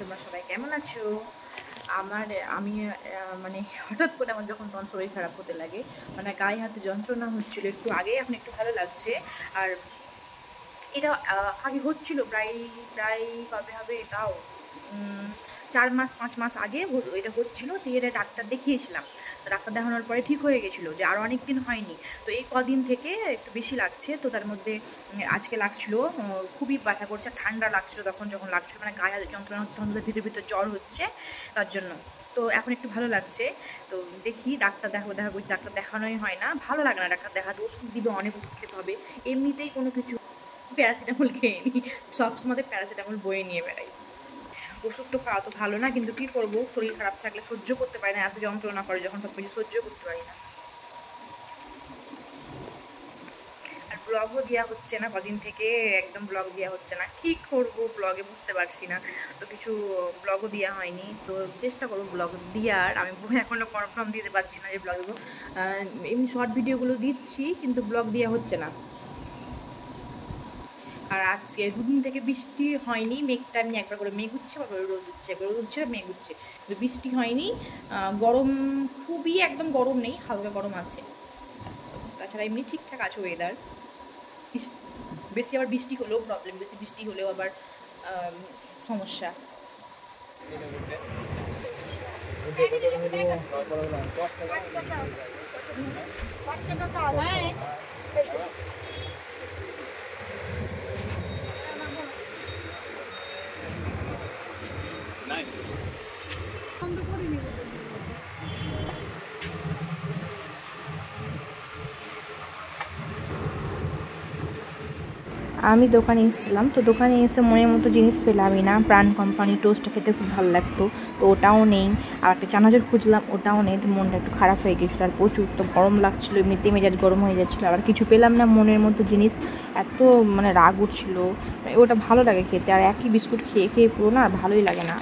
তোমরা সবাই কেমন আছো? আমি মানে হঠাৎ করে আমার যখন তখন শরীর খারাপ হতে লাগে, মানে গায়ে হাতে যন্ত্রণা হচ্ছিল একটু আগে, এখন একটু ভালো লাগছে। আর এটা আগে হচ্ছিল প্রায় প্রায় কবে হবে তাও 4-5 মাস আগে এটা হচ্ছিল। দিয়ে এটা ডাক্তার দেখিয়েছিলাম, ডাক্তার দেখানোর পরে ঠিক হয়ে গেছিলো যে আরও অনেক দিন হয়নি। তো এই কদিন থেকে একটু বেশি লাগছে। তো তার মধ্যে আজকে লাগছিলো খুবই ব্যথা করছে, ঠান্ডা লাগছিলো তখন যখন লাগছিলো, মানে গায়ে হাতে যন্ত্রণা হচ্ছে, তখন ভিতরে ভিতরে জ্বর হচ্ছে তার জন্য। তো এখন একটু ভালো লাগছে। তো দেখি ডাক্তার দেখা করছি, ডাক্তার দেখানোই হয় না, ভালো লাগে না ডাক্তার দেখাতে। ওষুধ দিবে, অনেক ওষুধ খেতে হবে, এমনিতেই কোনো কিছু প্যারাসিটামল খেয়ে নিই, সবসময় প্যারাসিটামল বয়ে নিয়ে বেড়াই। ওষুধ তো খাওয়া তো ভালো না, কিন্তু কী করবো, শরীর খারাপ থাকলে সহ্য করতে পারি না, এত যন্ত্রণা করে যখন সব কিছু সহ্য করতে পারি না। আর ব্লগও দেওয়া হচ্ছে না কদিন থেকে, একদম ব্লগ দেওয়া হচ্ছে না। কী করবো ব্লগে বুঝতে পারছি না, তো কিছু ব্লগও দেওয়া হয়নি। তো চেষ্টা করবো ব্লগ দেওয়ার, আমি এখনও কনফার্ম দিতে পারছি না যে ব্লগ দেবো। এমনি শর্ট ভিডিওগুলো দিচ্ছি, কিন্তু ব্লগ দেওয়া হচ্ছে না। আর আজকে দুদিন থেকে বৃষ্টি হয়নি, মেঘটা এমনি একবার করে মেঘ উঠছে, একবার করে রোদ উঠছে, একবার রোদ উঠছে মেঘ উঠছে, কিন্তু বৃষ্টি হয়নি। গরম খুবই একদম গরম নেই, হালকা গরম আছে। তাছাড়া এমনি ঠিকঠাক আছে ওয়েদার। বেশি আবার বৃষ্টি হলেও প্রবলেম, বেশি বৃষ্টি হলেও আবার সমস্যা। আমি দোকানে এসেছিলাম, তো দোকানে এসে মনের মতো জিনিস পেলামই না। প্রাণ কোম্পানি টোস্ট খেতে খুব ভালো লাগতো, তো ওটাও নেই। আর একটা চানাচুর খুঁজলাম, ওটাও নেই। তো মনটা একটু খারাপ হয়ে গেছিলো, আর প্রচুর তো গরম লাগছিলো, এমনিতে মেজাজ গরম হয়ে যাচ্ছিলো। আবার কিছু পেলাম না মনের মতো জিনিস, এত মানে রাগ উঠছিলো। ওটা ভালো লাগে খেতে, আর একই বিস্কুট খেয়ে খেয়ে পুরো না ভালোই লাগে না।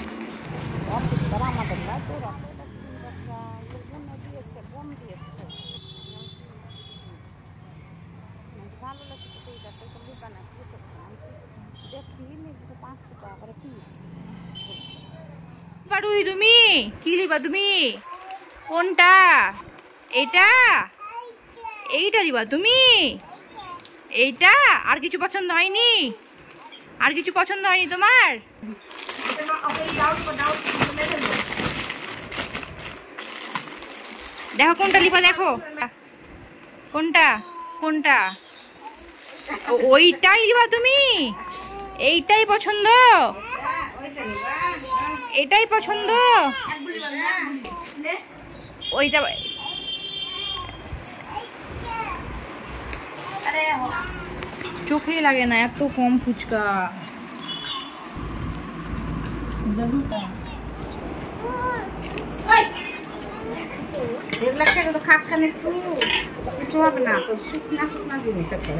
তুমি কি লিবা? তুমি কোনটা? এইটা এইটা লিবা তুমি? এইটা? আর কিছু পছন্দ হয়নি? আর কিছু পছন্দ হয়নি তোমার? দেখো কোনটা লিবা, দেখো কোনটা কোনটা। ওইটাই লিবা তুমি? এইটাই পছন্দ? এটাই পছন্দ? ওইটা চোখেই লাগে না, এত কম ফুচকা। 1 লাখ টাকা তো খাটখানে কিছু হবে না, তো শুকনা শুকনা জিনিস আছে।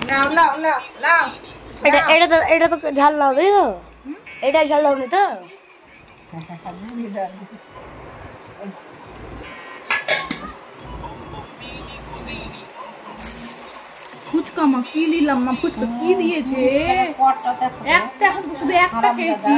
লাও লাও লাও লাও, এটা তো ঝাল দাও তাই তো? এটা ঝাল দাও নি তো? ফুচকা মা কি নিলাম, মা ফুচকা কি দিয়েছে? একটা এখন শুধু একটা খেয়েছি।